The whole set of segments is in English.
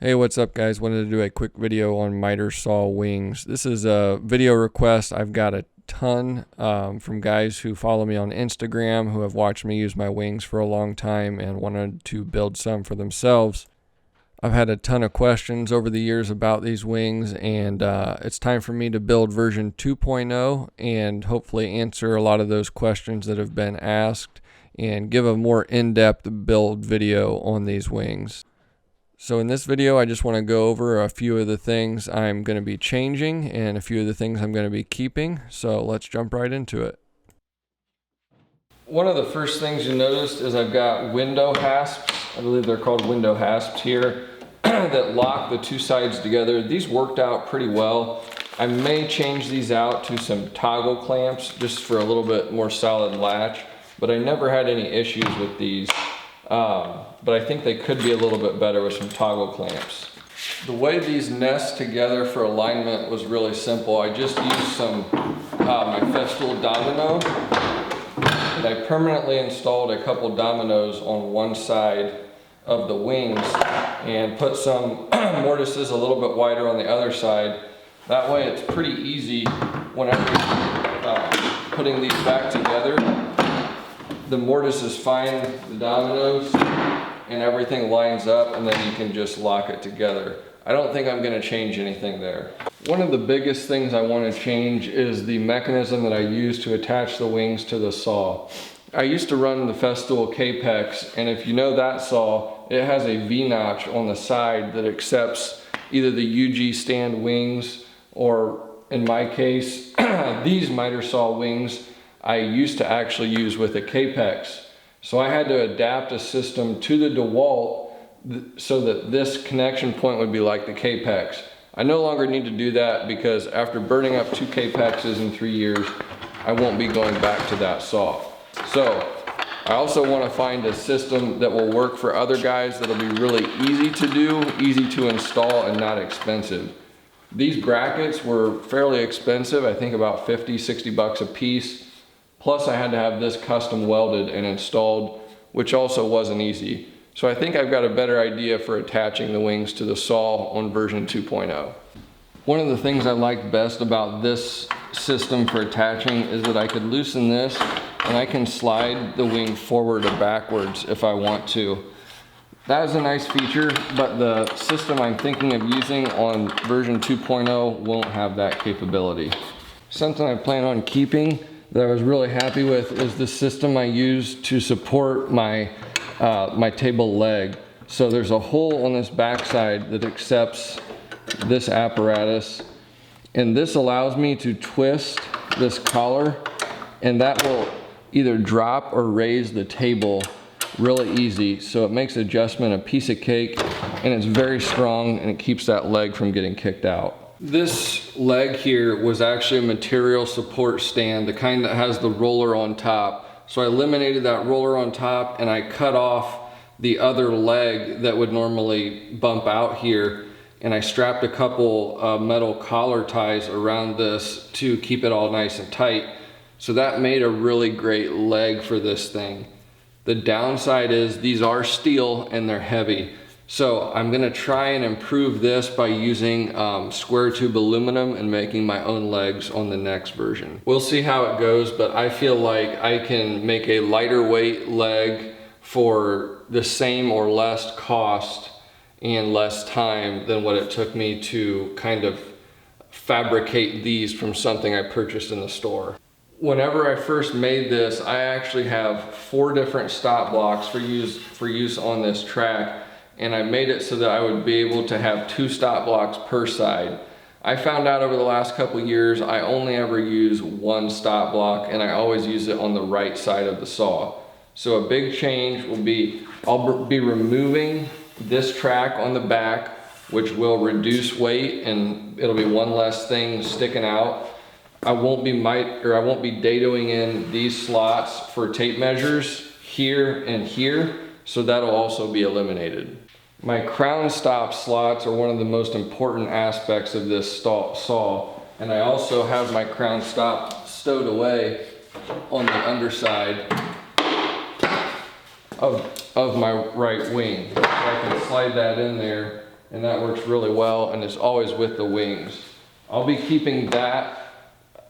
Hey, what's up guys? Wanted to do a quick video on miter saw wings. This is a video request I've got a ton from guys who follow me on Instagram who have watched me use my wings for a long time and wanted to build some for themselves. I've had a ton of questions over the years about these wings, and it's time for me to build version 2.0 and hopefully answer a lot of those questions that have been asked and give a more in-depth build video on these wings. So in this video, I just want to go over a few of the things I'm going to be changing and a few of the things I'm going to be keeping. So let's jump right into it. One of the first things you noticed is I've got window hasps. I believe they're called window hasps here that lock the two sides together. These worked out pretty well. I may change these out to some toggle clamps just for a little bit more solid latch, but I never had any issues with these. But I think they could be a little bit better with some toggle clamps. The way these nest together for alignment was really simple. I just used some my Festool domino, and I permanently installed a couple dominoes on one side of the wings and put some mortises a little bit wider on the other side. That way it's pretty easy whenever putting these back together. The mortises find the dominoes and everything lines up, and then you can just lock it together. I don't think I'm going to change anything there. One of the biggest things I want to change is the mechanism that I use to attach the wings to the saw. I used to run the Festool Capex, and if you know that saw, it has a V-notch on the side that accepts either the UG stand wings, or in my case, these miter saw wings I used to actually use with a Capex. So I had to adapt a system to the DeWalt so that this connection point would be like the Capex. I no longer need to do that because after burning up 2 Capexes in 3 years, I won't be going back to that saw. So I also want to find a system that will work for other guys that'll be really easy to do, easy to install, and not expensive. These brackets were fairly expensive, I think about 50, 60 bucks a piece. Plus I had to have this custom welded and installed, which also wasn't easy. So I think I've got a better idea for attaching the wings to the saw on version 2.0. One of the things I like best about this system for attaching is that I could loosen this and I can slide the wing forward or backwards if I want to. That is a nice feature, but the system I'm thinking of using on version 2.0 won't have that capability. Something I plan on keeping that I was really happy with is the system I use to support my my table leg. So there's a hole on this backside that accepts this apparatus, and this allows me to twist this collar, and that will either drop or raise the table really easy. So it makes adjustment a piece of cake, and it's very strong, and it keeps that leg from getting kicked out. This leg here was actually a material support stand, the kind that has the roller on top. So I eliminated that roller on top and I cut off the other leg that would normally bump out here, and I strapped a couple metal collar ties around this to keep it all nice and tight. So that made a really great leg for this thing. The downside is these are steel and they're heavy. So I'm gonna try and improve this by using square tube aluminum and making my own legs on the next version. We'll see how it goes, but I feel like I can make a lighter weight leg for the same or less cost and less time than what it took me to kind of fabricate these from something I purchased in the store. Whenever I first made this, I actually have 4 different stop blocks for use on this track. And I made it so that I would be able to have 2 stop blocks per side. I found out over the last couple years I only ever use 1 stop block, and I always use it on the right side of the saw. So a big change will be I'll be removing this track on the back, which will reduce weight and it'll be 1 less thing sticking out. I won't be dadoing in these slots for tape measures here and here, so that'll also be eliminated. My crown stop slots are one of the most important aspects of this saw, and I also have my crown stop stowed away on the underside of my right wing. So I can slide that in there and that works really well, and it's always with the wings. I'll be keeping that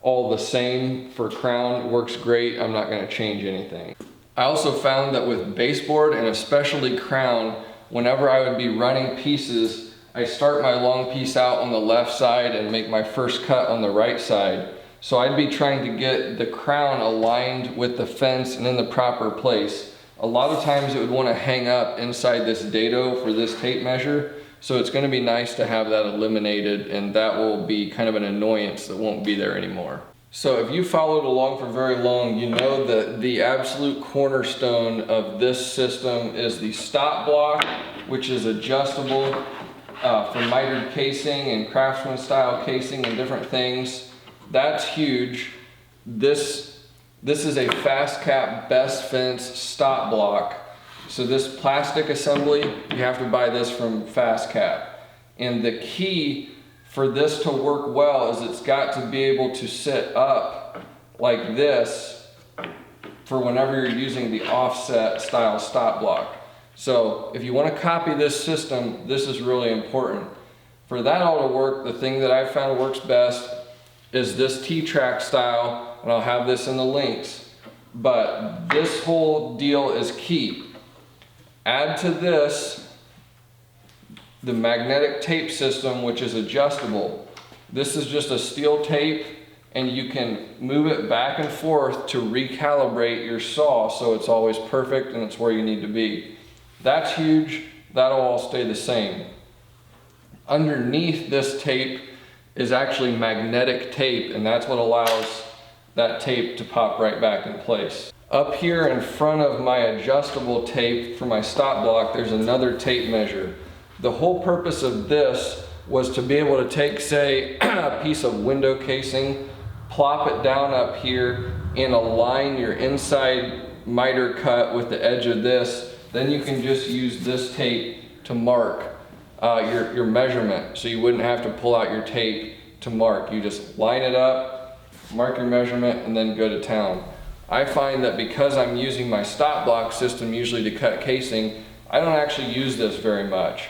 all the same for crown. It works great. I'm not going to change anything. I also found that with baseboard and especially crown, whenever I would be running pieces, I start my long piece out on the left side and make my first cut on the right side. So I'd be trying to get the crown aligned with the fence and in the proper place. A lot of times it would want to hang up inside this dado for this tape measure. So it's going to be nice to have that eliminated, and that will be kind of an annoyance that won't be there anymore. So if you followed along for very long, you know that the absolute cornerstone of this system is the stop block, which is adjustable for mitered casing and craftsman style casing and different things. That's huge. This is a fast cap best fence stop block. So this plastic assembly, you have to buy this from Fast Cap. And the key for this to work well is it's got to be able to sit up like this for whenever you're using the offset style stop block. So if you want to copy this system, this is really important. For that all to work, the thing that I found works best is this T-track style, and I'll have this in the links. But this whole deal is key. Add to this the magnetic tape system, which is adjustable. This is just a steel tape, and you can move it back and forth to recalibrate your saw so it's always perfect and it's where you need to be. That's huge. That'll all stay the same. Underneath this tape is actually magnetic tape, and that's what allows that tape to pop right back in place. Up here in front of my adjustable tape for my stop block, there's another tape measure. The whole purpose of this was to be able to take, say, a piece of window casing, plop it down up here, and align your inside miter cut with the edge of this. Then you can just use this tape to mark your measurement, so you wouldn't have to pull out your tape to mark. You just line it up, mark your measurement, and then go to town. I find that because I'm using my stop block system usually to cut casing, I don't actually use this very much.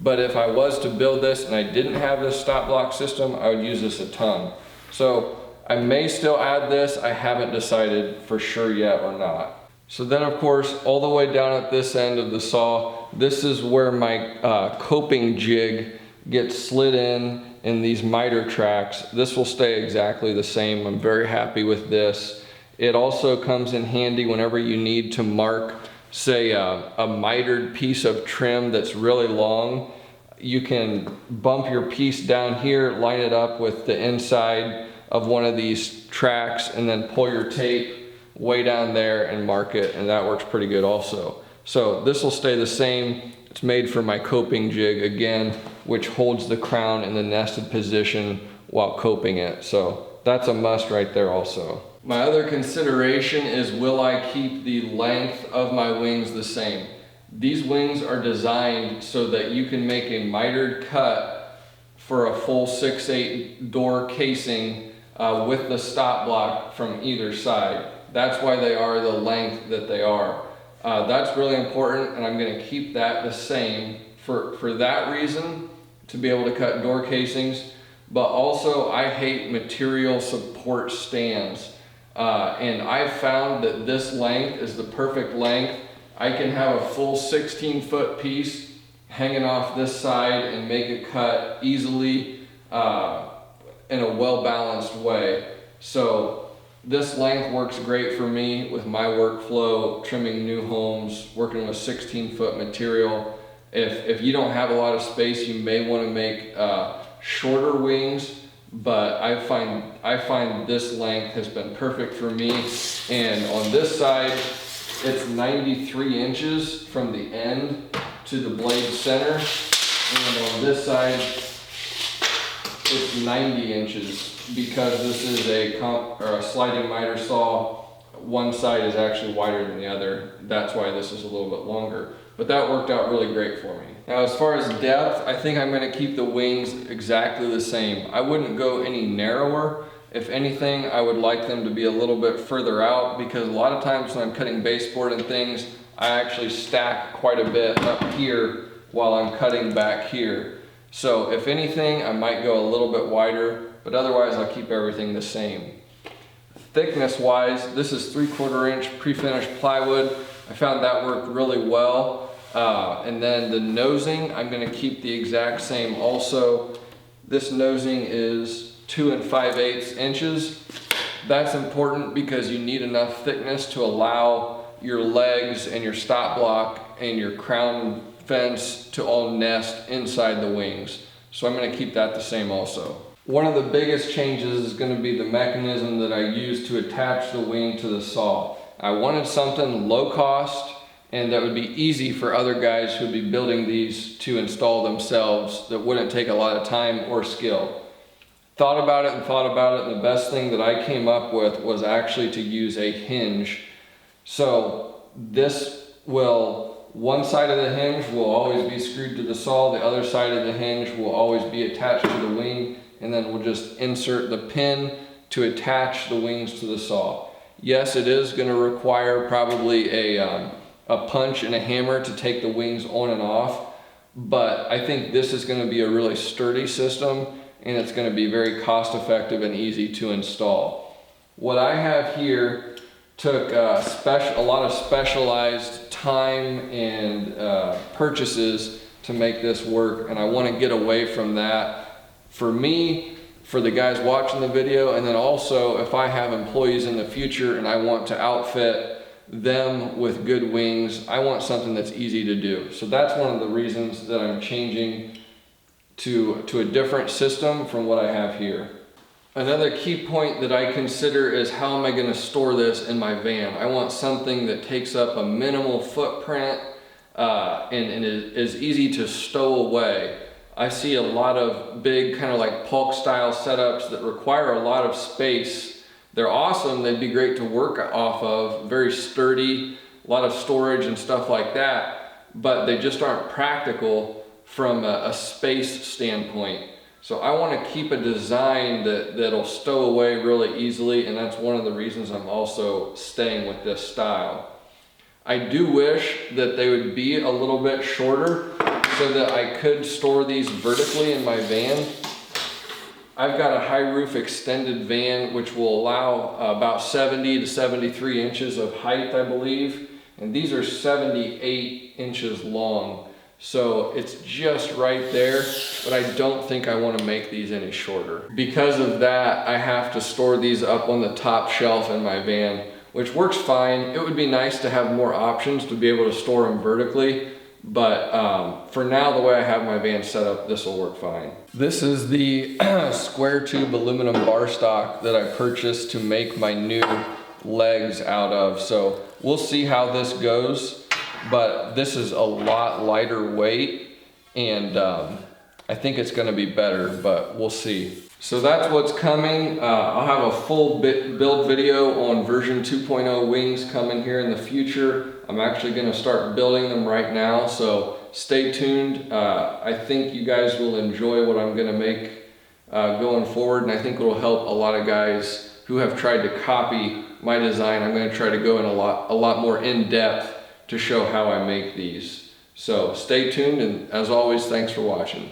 But if I was to build this and I didn't have this stop block system, I would use this a ton. So I may still add this. I haven't decided for sure yet or not. So then of course, all the way down at this end of the saw, this is where my coping jig gets slid in these miter tracks. This will stay exactly the same. I'm very happy with this. It also comes in handy whenever you need to mark, say, a mitered piece of trim that's really long. You can bump your piece down here, line it up with the inside of one of these tracks, and then pull your tape way down there and mark it, and that works pretty good also. So this will stay the same. It's made for my coping jig again, which holds the crown in the nested position while coping it. So that's a must right there also. My other consideration is, will I keep the length of my wings the same? These wings are designed so that you can make a mitered cut for a full 6/8 door casing with the stop block from either side. That's why they are the length that they are. That's really important, and I'm going to keep that the same for that reason, to be able to cut door casings. But also, I hate material support stands. And I've found that this length is the perfect length. I can have a full 16-foot piece hanging off this side and make a cut easily in a well-balanced way. So this length works great for me with my workflow, trimming new homes, working with 16-foot material. If you don't have a lot of space, you may want to make shorter wings. But I find this length has been perfect for me. And on this side, it's 93 inches from the end to the blade center. And on this side, it's 90 inches because this is a sliding miter saw. One side is actually wider than the other. That's why this is a little bit longer. But that worked out really great for me. Now, as far as depth, I think I'm going to keep the wings exactly the same. I wouldn't go any narrower. If anything, I would like them to be a little bit further out, because a lot of times when I'm cutting baseboard and things, I actually stack quite a bit up here while I'm cutting back here. So if anything, I might go a little bit wider, but otherwise I'll keep everything the same. Thickness wise, this is 3/4 inch pre-finished plywood. I found that worked really well. And then the nosing, I'm gonna keep the exact same also. This nosing is 2 5/8 inches. That's important because you need enough thickness to allow your legs and your stop block and your crown fence to all nest inside the wings. So I'm gonna keep that the same also. One of the biggest changes is gonna be the mechanism that I use to attach the wing to the saw. I wanted something low cost and that would be easy for other guys who would be building these to install themselves, that wouldn't take a lot of time or skill. Thought about it, and the best thing that I came up with was actually to use a hinge. So one side of the hinge will always be screwed to the saw, the other side of the hinge will always be attached to the wing, and then we'll just insert the pin to attach the wings to the saw. Yes, it is going to require probably a punch and a hammer to take the wings on and off, but I think this is going to be a really sturdy system, and it's going to be very cost effective and easy to install. What I have here took a lot of specialized time and purchases to make this work, and I want to get away from that for me, for the guys watching the video, and then also if I have employees in the future and I want to outfit them with good wings, I want something that's easy to do. So that's one of the reasons that I'm changing to a different system from what I have here. Another key point that I consider is how am I going to store this in my van. I want something that takes up a minimal footprint and is easy to stow away. I see a lot of big kind of like Polk style setups that require a lot of space. They're awesome, they'd be great to work off of, very sturdy, a lot of storage and stuff like that, but they just aren't practical from a space standpoint. So I want to keep a design that'll stow away really easily, and that's one of the reasons I'm also staying with this style. I do wish that they would be a little bit shorter so that I could store these vertically in my van. I've got a high roof extended van which will allow about 70 to 73 inches of height, I believe, and these are 78 inches long. So it's just right there, but I don't think I want to make these any shorter. Because of that, I have to store these up on the top shelf in my van, which works fine. It would be nice to have more options to be able to store them vertically, but for now, the way I have my van set up, this will work fine. This is the square tube aluminum bar stock that I purchased to make my new legs out of. So we'll see how this goes. But this is a lot lighter weight, and I think it's going to be better, but we'll see. So that's what's coming. I'll have a full build video on version 2.0 wings coming here in the future. I'm actually going to start building them right now, so stay tuned. I think you guys will enjoy what I'm going to make going forward, and I think it will help a lot of guys who have tried to copy my design. I'm going to try to go in a lot more in depth to show how I make these. So stay tuned, and as always, thanks for watching.